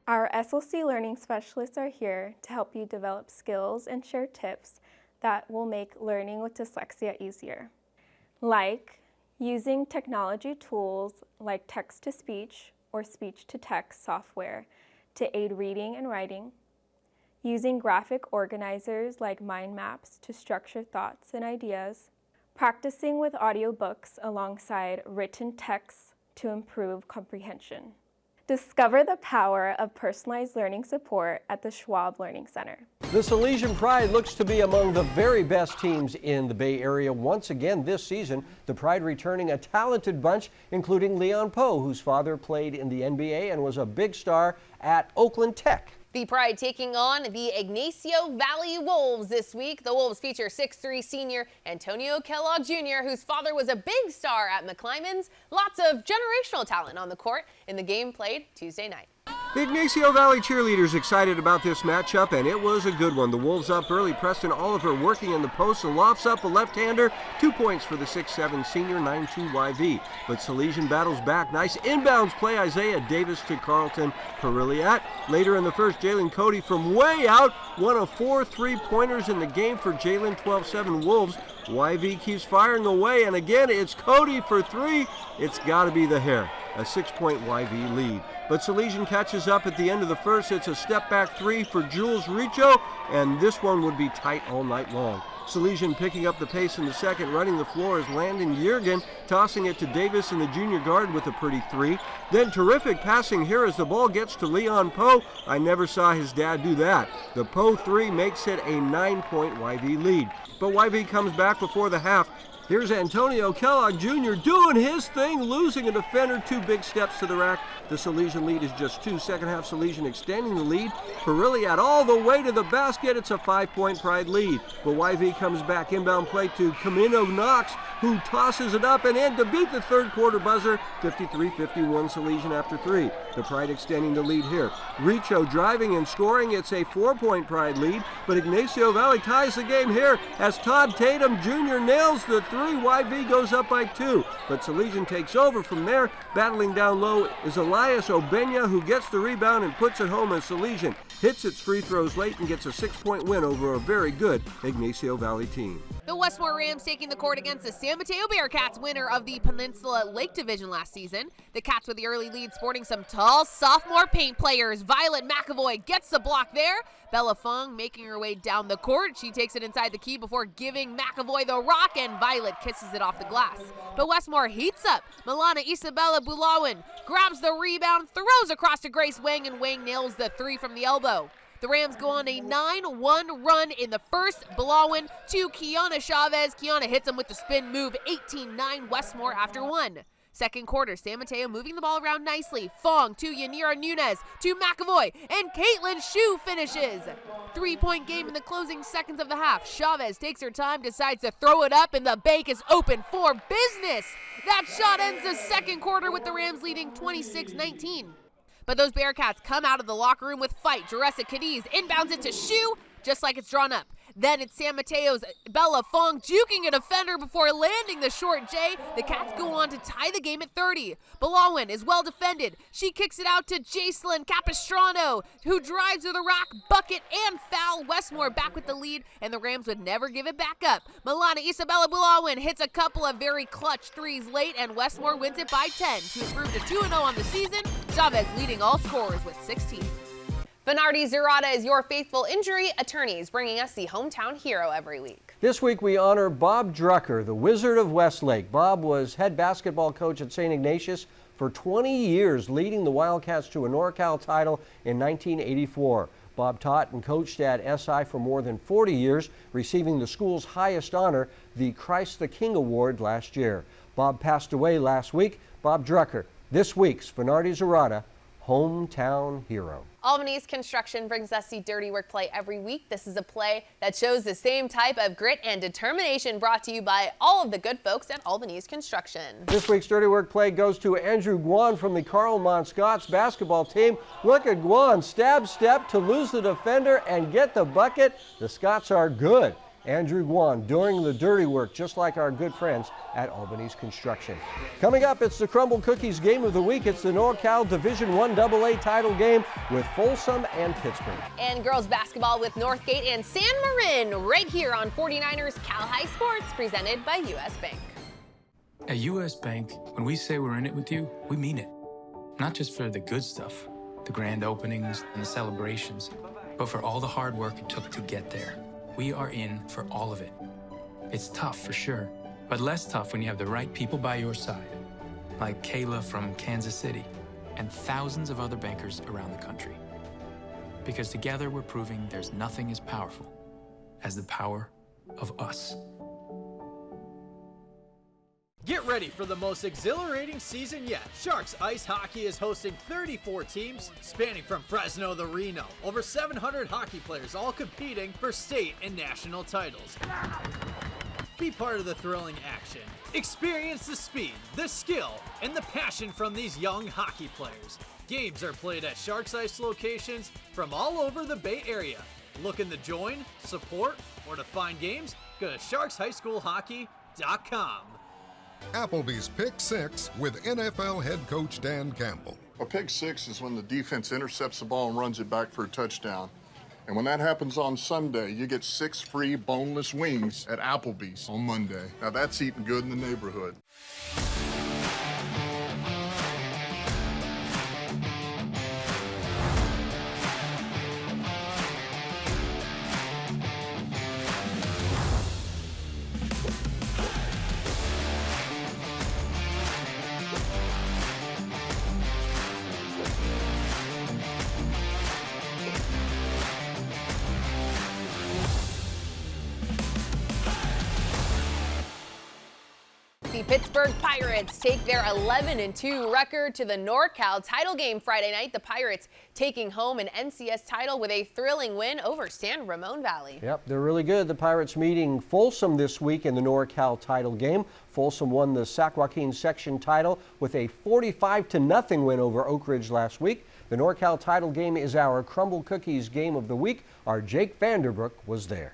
Speaker 6: Our SLC learning specialists are here to help you develop skills and share tips that will make learning with dyslexia easier, like using technology tools like text-to-speech or speech-to-text software to aid reading and writing, using graphic organizers like mind maps to structure thoughts and ideas, practicing with audiobooks alongside written texts to improve comprehension. Discover the power of personalized learning support at the Schwab Learning Center.
Speaker 2: The Salesian Pride looks to be among the very best teams in the Bay Area once again this season. The Pride returning a talented bunch, including Leon Poe, whose father played in the NBA and was a big star at Oakland Tech.
Speaker 3: The Pride taking on the Ignacio Valley Wolves this week. The Wolves feature 6'3" senior Antonio Kellogg Jr., whose father was a big star at McClymonds. Lots of generational talent on the court in the game played Tuesday night.
Speaker 2: The Ignacio Valley cheerleaders excited about this matchup, and it was a good one. The Wolves up early. Preston Oliver working in the post and lofts up a left-hander. 2 points for the 6'7" senior, 9'2" YV. But Salesian battles back. Nice inbounds play, Isaiah Davis to Carlton Perilliat. Later in the first, Jalen Cody from way out. One of 4 3-pointers in the game for Jalen. 12-7 Wolves. YV keeps firing away, and again it's Cody for 3. It's got to be the hair. A 6-point YV lead. But Salesian catches up at the end of the first. It's a step-back 3 for Jules Richo, and this one would be tight all night long. Salesian picking up the pace in the second, running the floor is Landon Yergin, tossing it to Davis in the junior guard with a pretty 3. Then terrific passing here as the ball gets to Leon Poe. I never saw his dad do that. The Poe 3 makes it a 9-point YV lead. But YV comes back before the half. Here's Antonio Kellogg Jr. doing his thing, losing a defender. 2 big steps to the rack. The Salesian lead is just 2. Second half, Salesian extending the lead. Perilliat all the way to the basket. It's a 5-point Pride lead. But YV comes back. Inbound play to Camino Knox, who tosses it up and in to beat the third quarter buzzer. 53-51 Salesian after 3. The Pride extending the lead here. Richo driving and scoring. It's a 4-point Pride lead. But Ignacio Valley ties the game here as Todd Tatum Jr. nails the 3. YV goes up by 2. But Salesian takes over from there. Battling down low is Elias Obenya, who gets the rebound and puts it home as Salesian hits its free throws late and gets a 6-point win over a very good Ignacio Valley team.
Speaker 3: The Westmore Rams taking the court against the San Mateo Bearcats, winner of the Peninsula Lake Division last season. The Cats with the early lead, sporting some tall sophomore paint players. Violet McAvoy gets the block there. Bella Fong making her way down the court. She takes it inside the key before giving McAvoy the rock, and Violet kisses it off the glass. But Westmore heats up. Milana Isabella Bulawan grabs the rebound, throws across to Grace Wang, and Wang nails the 3 from the elbow. The Rams go on a 9-1 run in the first. Bulawan to Kiana Chavez. Kiana hits him with the spin move. 18-9 Westmore after 1. Second quarter, San Mateo moving the ball around nicely. Fong to Yanira Nunez to McAvoy, and Caitlin Shue finishes. 3-point game in the closing seconds of the half. Chavez takes her time, decides to throw it up, and the bank is open for business. That shot ends the second quarter with the Rams leading 26-19. But those Bearcats come out of the locker room with fight. Jeressa Cadiz inbounds it to Shue, just like it's drawn up. Then it's San Mateo's Bella Fong juking a defender before landing the short J. The Cats go on to tie the game at 30. Balawan is well defended. She kicks it out to Jacelyn Capistrano, who drives to the rack, bucket, and foul. Westmore back with the lead, and the Rams would never give it back up. Milana Isabella Bulawan hits a couple of very clutch threes late, and Westmore wins it by 10 to improve to 2-0 on the season. Chavez leading all scorers with 16. Venardi Zerata is your faithful injury attorneys, bringing us the hometown hero every week.
Speaker 2: This week we honor Bob Drucker, the Wizard of Westlake. Bob was head basketball coach at St. Ignatius for 20 years, leading the Wildcats to a NorCal title in 1984. Bob taught and coached at SI for more than 40 years, receiving the school's highest honor, the Christ the King Award, last year. Bob passed away last week. Bob Drucker, this week's Venardi Zerata hometown hero.
Speaker 3: Albany's Construction brings us the Dirty Work play every week. This is a play that shows the same type of grit and determination, brought to you by all of the good folks at Albany's Construction.
Speaker 2: This week's Dirty Work play goes to Andrew Guan from the Carl Monscott's basketball team. Look at Guan, stab step to lose the defender and get the bucket. The Scots are good. Andrew Guan doing the dirty work, just like our good friends at Albany's Construction. Coming up, it's the Crumble Cookies Game of the Week. It's the NorCal Division I AA title game with Folsom and Pittsburgh.
Speaker 3: And girls basketball with Northgate and San Marin right here on 49ers Cal High Sports, presented by U.S. Bank.
Speaker 5: At U.S. Bank, when we say we're in it with you, we mean it. Not just for the good stuff, the grand openings and the celebrations, but for all the hard work it took to get there. We are in for all of it. It's tough for sure, but less tough when you have the right people by your side, like Kayla from Kansas City and thousands of other bankers around the country. Because together we're proving there's nothing as powerful as the power of us.
Speaker 12: Get ready for the most exhilarating season yet. Sharks Ice Hockey is hosting 34 teams spanning from Fresno to Reno. Over 700 hockey players all competing for state and national titles. Be part of the thrilling action. Experience the speed, the skill, and the passion from these young hockey players. Games are played at Sharks Ice locations from all over the Bay Area. Looking to join, support, or to find games? Go to sharkshighschoolhockey.com.
Speaker 22: Applebee's Pick 6 with NFL head coach Dan Campbell.
Speaker 11: A pick six is when the defense intercepts the ball and runs it back for a touchdown. And when that happens on Sunday, you get 6 free boneless wings at Applebee's on Monday. Now that's eating good in the neighborhood.
Speaker 3: The Pittsburgh Pirates take their 11-2 record to the NorCal title game Friday night. The Pirates taking home an NCS title with a thrilling win over San Ramon Valley.
Speaker 2: Yep, they're really good. The Pirates meeting Folsom this week in the NorCal title game. Folsom won the Sac Joaquin section title with a 45-0 win over Oak Ridge last week. The NorCal title game is our Crumble Cookies Game of the Week. Our Jake Vanderbrook was there.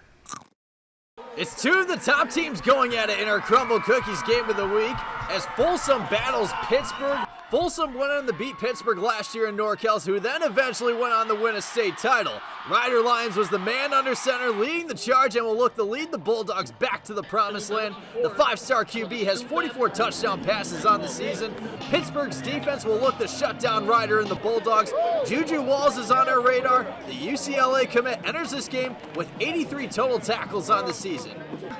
Speaker 12: It's two of the top teams going at it in our Crumble Cookies Game of the Week as Folsom battles Pittsburgh. Folsom went on to beat Pittsburgh last year in NorCal, who then eventually went on to win a state title. Ryder Lyons was the man under center leading the charge and will look to lead the Bulldogs back to the promised land. The 5-star QB has 44 touchdown passes on the season. Pittsburgh's defense will look to shut down Ryder and the Bulldogs. Juju Walls is on our radar. The UCLA commit enters this game with 83 total tackles on the season.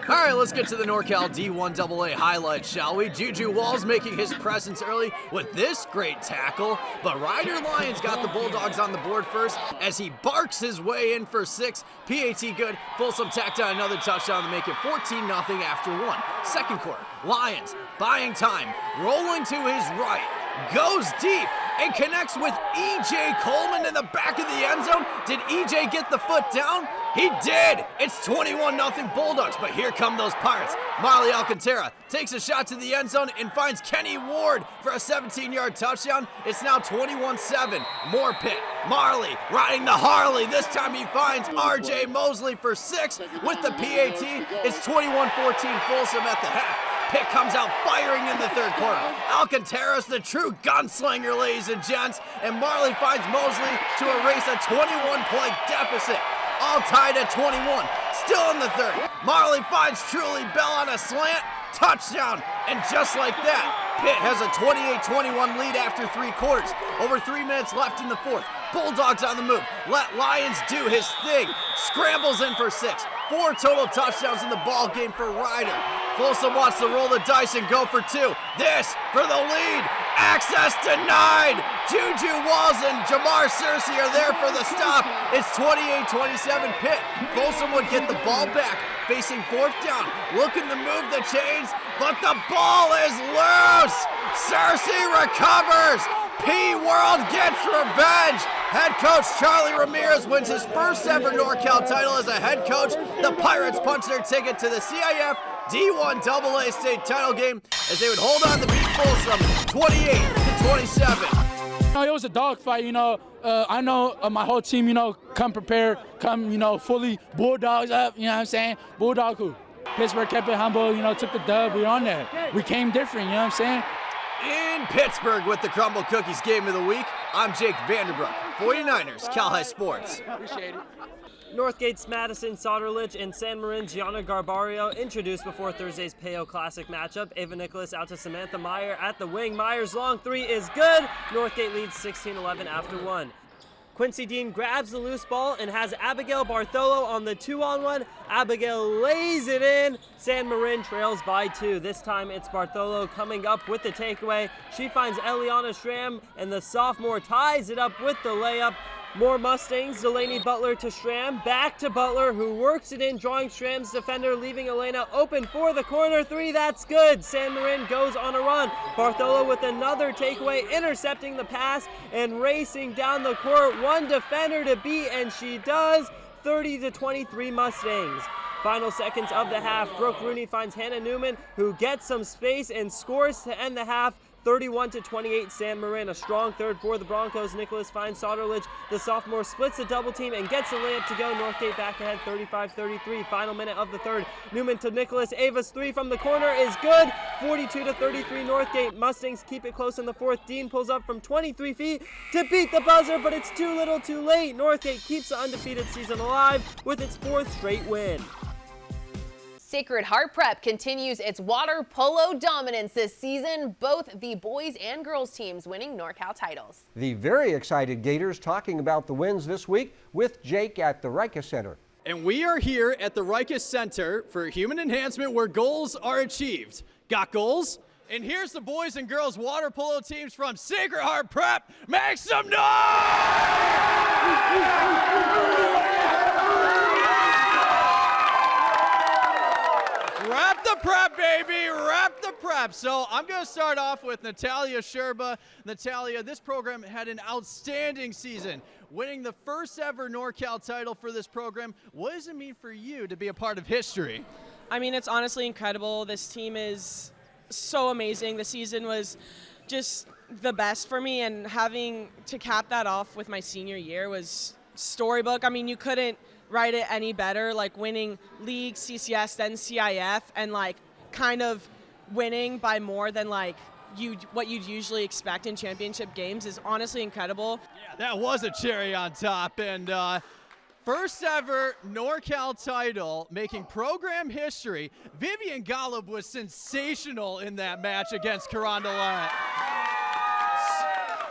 Speaker 12: All right, let's get to the NorCal D1 AA highlights, shall we? Juju Walls making his presence early with this great tackle, but Ryder Lyons got the Bulldogs on the board first as he barks his way in for 6. PAT good. Folsom tacked on another touchdown to make it 14-0 after 1. Second quarter, Lyons buying time, rolling to his right, goes deep, and connects with E.J. Coleman in the back of the end zone. Did E.J. get the foot down? He did! It's 21-0 Bulldogs, but here come those Pirates. Marley Alcantara takes a shot to the end zone and finds Kenny Ward for a 17-yard touchdown. It's now 21-7. More Pitt. Marley riding the Harley. This time he finds R.J. Mosley for 6 with the PAT. It's 21-14 Folsom at the half. Pitt comes out firing in the third quarter. Alcantara's the true gunslinger, ladies and gents, and Marley finds Mosley to erase a 21-point deficit. All tied at 21. Still in the third. Marley finds Truly Bell on a slant. Touchdown. And just like that, Pitt has a 28-21 lead after 3 quarters. Over 3 minutes left in the fourth. Bulldogs on the move. Let Lyons do his thing. Scrambles in for 6. 4 total touchdowns in the ball game for Ryder. Folsom wants to roll the dice and go for 2. This for the lead. Access denied. Juju Walls and Jamar Searcy are there for the stop. It's 28-27 Pitt. Folsom would get the ball back, facing 4th down, looking to move the chains, but the ball is loose. Searcy recovers. P-World gets revenge. Head coach Charlie Ramirez wins his first ever NorCal title as a head coach. The Pirates punch their ticket to the CIF D1 AA state title game as they would hold on to beat Folsom 28-27.
Speaker 14: It was a dogfight, I know my whole team, come prepared, come, fully Bulldogs up, you know what I'm saying? Bulldog who? Pittsburgh kept it humble, took the dub, we on there. We came different, you know what I'm saying?
Speaker 12: In Pittsburgh with the Crumble Cookies Game of the Week, I'm Jake Vanderbrook, 49ers, Cal High Sports.
Speaker 14: Appreciate it.
Speaker 15: Northgate's Madison Soderlich and San Marin Gianna Garbario introduced before Thursday's Payo Classic matchup. Ava Nicholas out to Samantha Meyer at the wing. Meyer's long three is good. Northgate leads 16-11 after one. Quincy Dean grabs the loose ball and has Abigail Bartholo on the 2-on-1. Abigail lays it in. San Marin trails by 2. This time it's Bartholo coming up with the takeaway. She finds Eliana Schramm, and the sophomore ties it up with the layup. More Mustangs, Delaney Butler to Schramm, back to Butler, who works it in, drawing Schramm's defender, leaving Elena open for the corner three. That's good. San Marin goes on a run. Bartholo with another takeaway, intercepting the pass and racing down the court. One defender to beat, and she does. 30-23 Mustangs. Final seconds of the half. Brooke Rooney finds Hannah Newman, who gets some space and scores to end the half. 31-28 San Marin. A strong third for the Broncos. Nicholas finds Soderlich. The sophomore splits the double team and gets a layup to go. Northgate back ahead 35-33. Final minute of the third. Newman to Nicholas. Ava's three from the corner is good. 42-33 Northgate. Mustangs keep it close in the fourth. Dean pulls up from 23 feet to beat the buzzer, but it's too little too late. Northgate keeps the undefeated season alive with its fourth straight win.
Speaker 3: Sacred Heart Prep continues its water polo dominance this season, both the boys and girls teams winning NorCal titles.
Speaker 2: The very excited Gators talking about the wins this week with Jake at the Ricus Center.
Speaker 12: And we are here at the Ricus Center for Human Enhancement, where goals are achieved. Got goals? And here's the boys and girls water polo teams from Sacred Heart Prep. Make some noise! Wrap the prep, baby, wrap the prep. So I'm going to start off with Natalia Sherba. Natalia, this program had an outstanding season, winning the first ever NorCal title for this program. What does it mean for you to be a part of history?
Speaker 16: I mean, it's honestly incredible. This team is so amazing. The season was just the best for me, and having to cap that off with my senior year was storybook. I mean, you couldn't write it any better, like winning league, CCS, then CIF, and like kind of winning by more than like what you'd usually expect in championship games is honestly incredible.
Speaker 12: Yeah, that was a cherry on top, and first ever NorCal title, making program history. Vivian Golub was sensational in that match against Carondelet,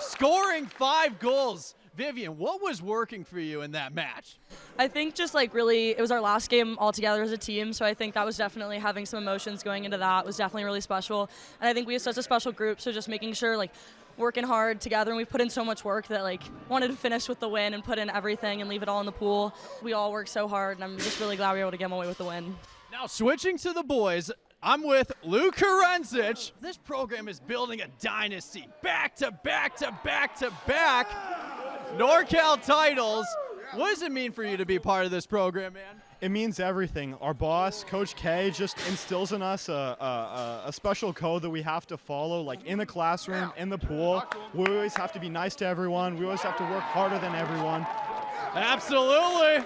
Speaker 12: scoring 5 goals. Vivian, what was working for you in that match?
Speaker 17: I think just like really, it was our last game all together as a team, so I think that was definitely having some emotions going into that was definitely really special. And I think we have such a special group, so just making sure like working hard together, and we put in so much work that like wanted to finish with the win and put in everything and leave it all in the pool. We all worked so hard, and I'm just really glad we were able to get away with the win.
Speaker 12: Now switching to the boys, I'm with Luke Karencic. This program is building a dynasty, back to back to back to back NorCal titles. What does it mean for you to be part of this program, man?
Speaker 10: It means everything. Our boss, Coach K, just instills in us a special code that we have to follow, like in the classroom, in the pool. We always have to be nice to everyone. We always have to work harder than everyone.
Speaker 12: Absolutely.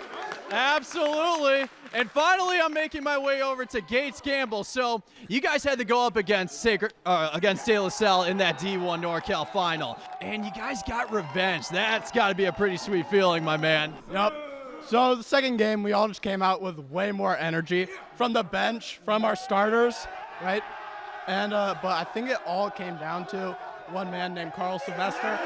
Speaker 12: Absolutely. And finally, I'm making my way over to Gates Campbell. So you guys had to go up against De La Salle in that D1 NorCal final, and you guys got revenge. That's got to be a pretty sweet feeling, my man.
Speaker 18: Yep. So the second game, we all just came out with way more energy from the bench, from our starters, right? And but I think it all came down to one man named Carl Sylvester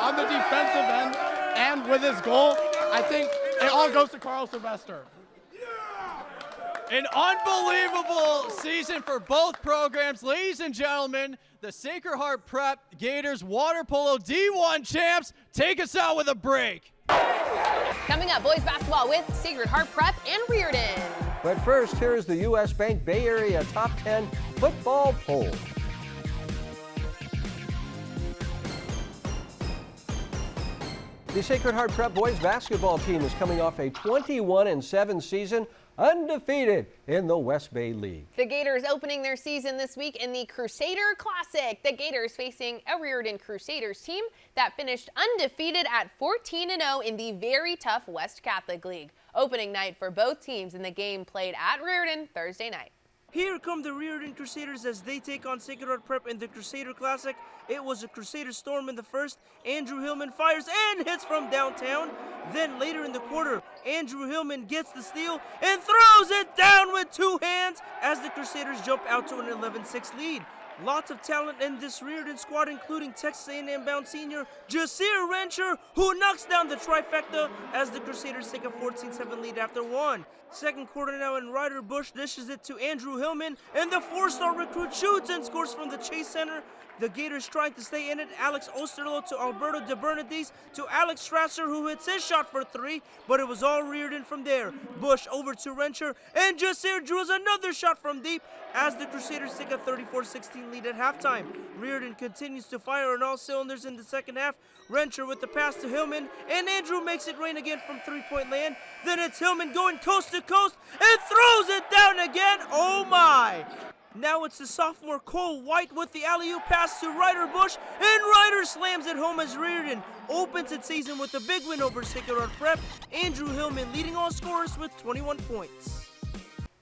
Speaker 18: on the defensive end, and with his goal, I think it all goes to Carl Sylvester.
Speaker 12: An unbelievable season for both programs. Ladies and gentlemen, the Sacred Heart Prep Gators Water Polo D1 champs. Take us out with a break.
Speaker 3: Coming up, boys basketball with Sacred Heart Prep and Reardon.
Speaker 2: But first, here is the U.S. Bank Bay Area Top 10 Football Poll. The Sacred Heart Prep boys basketball team is coming off a 21-7 season, undefeated in the West Bay League.
Speaker 3: The Gators opening their season this week in the Crusader Classic. The Gators facing a Reardon Crusaders team that finished undefeated at 14-0 in the very tough West Catholic League. Opening night for both teams in the game played at Reardon Thursday night.
Speaker 1: Here come the Reardon Crusaders as they take on Sacred Heart Prep in the Crusader Classic. It was a Crusader storm in the first. Andrew Hillman fires and hits from downtown. Then later in the quarter, Andrew Hillman gets the steal and throws it down with two hands as the Crusaders jump out to an 11-6 lead. Lots of talent in this Reardon squad, including Texas A&M bound senior Jasir Rencher, who knocks down the trifecta as the Crusaders take a 14-7 lead after one. Second quarter now, and Ryder Bush dishes it to Andrew Hillman, and the four-star recruit shoots and scores from the Chase Center. The Gators trying to stay in it. Alex Osterlo to Alberto De Bernadis to Alex Strasser, who hits his shot for three, but it was all Reardon from there. Bush over to Rencher, and Jasir drills another shot from deep as the Crusaders take a 34-16 lead at halftime. Reardon continues to fire on all cylinders in the second half. Rencher with the pass to Hillman, and Andrew makes it rain again from three-point land. Then it's Hillman going coast to coast and throws it down again. Oh my! Now it's the sophomore Cole White with the alley-oop pass to Ryder Bush, and Ryder slams it home as Reardon opens its season with a big win over Sacred Heart Prep. Andrew Hillman leading all scorers with 21 points.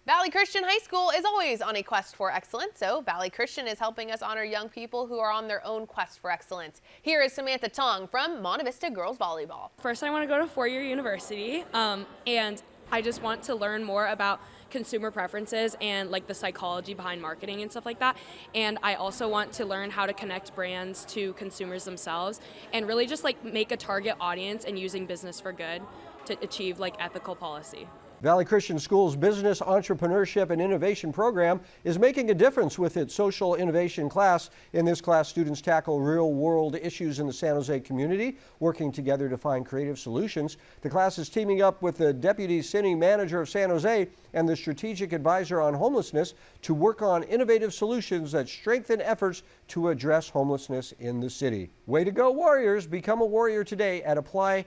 Speaker 3: Valley Christian High School is always on a quest for excellence, so Valley Christian is helping us honor young people who are on their own quest for excellence. Here is Samantha Tong from Monte Vista Girls Volleyball.
Speaker 7: First, I want to go to four-year university, and I just want to learn more about consumer preferences and like the psychology behind marketing and stuff like that. And I also want to learn how to connect brands to consumers themselves and really just like make a target audience and using business for good to achieve like ethical policy.
Speaker 2: Valley Christian School's Business, Entrepreneurship, and Innovation program is making a difference with its social innovation class. In this class, students tackle real-world issues in the San Jose community, working together to find creative solutions. The class is teaming up with the Deputy City Manager of San Jose and the Strategic Advisor on Homelessness to work on innovative solutions that strengthen efforts to address homelessness in the city. Way to go, Warriors! Become a Warrior today at apply.vcs.net.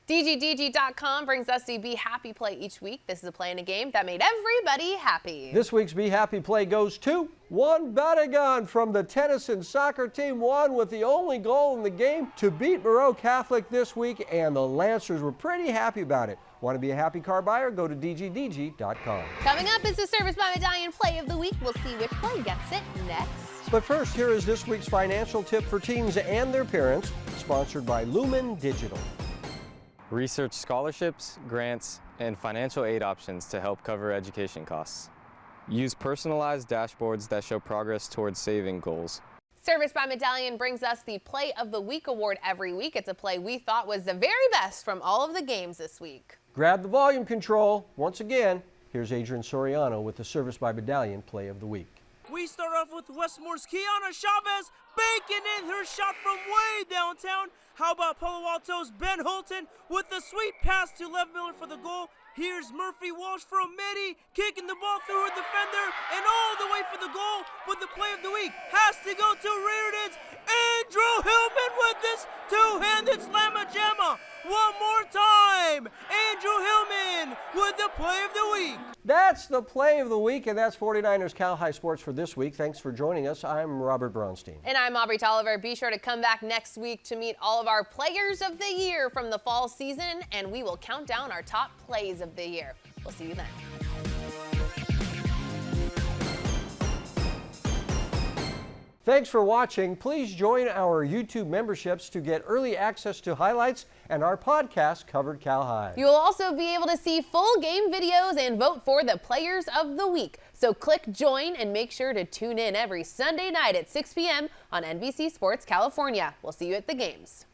Speaker 3: DGDG.com brings us the Be Happy Play each week. This is a play in a game that made everybody happy.
Speaker 2: This week's Be Happy Play goes to Juan Badagon from the Tennyson soccer team. Juan with the only goal in the game to beat Moreau Catholic this week, and the Lancers were pretty happy about it. Want to be a happy car buyer? Go to DGDG.com.
Speaker 3: Coming up is the Service by Medallion Play of the Week. We'll see which play gets it next.
Speaker 2: But first, here is this week's financial tip for teens and their parents, sponsored by Lumen Digital.
Speaker 8: Research scholarships, grants, and financial aid options to help cover education costs. Use personalized dashboards that show progress towards saving goals.
Speaker 3: Service by Medallion brings us the Play of the Week award every week. It's a play we thought was the very best from all of the games this week.
Speaker 2: Grab the volume control. Once again, here's Adrian Soriano with the Service by Medallion Play of the Week.
Speaker 1: We start off with Westmore's Kiana Chavez banking in her shot from way downtown. How about Palo Alto's Ben Holton with the sweet pass to Lev Miller for the goal. Here's Murphy Walsh from Medi kicking the ball through her defender and all the way for the goal. But the Play of the Week has to go to Reardon's Andrew Hillman with this two-handed slamma-jamma. One more time, Andrew Hillman with the Play of the Week.
Speaker 2: That's the Play of the Week, and that's 49ers Cal High Sports for this week. Thanks for joining us. I'm Robert Braunstein.
Speaker 3: And I'm Aubrey Tolliver. Be sure to come back next week to meet all of our Players of the Year from the fall season, and we will count down our top plays of the year. We'll see you then.
Speaker 2: Thanks for watching. Please join our YouTube memberships to get early access to highlights and our podcast, Covered Cal High.
Speaker 3: You will also be able to see full game videos and vote for the Players of the Week. So click join and make sure to tune in every Sunday night at 6 p.m. on NBC Sports California. We'll see you at the games.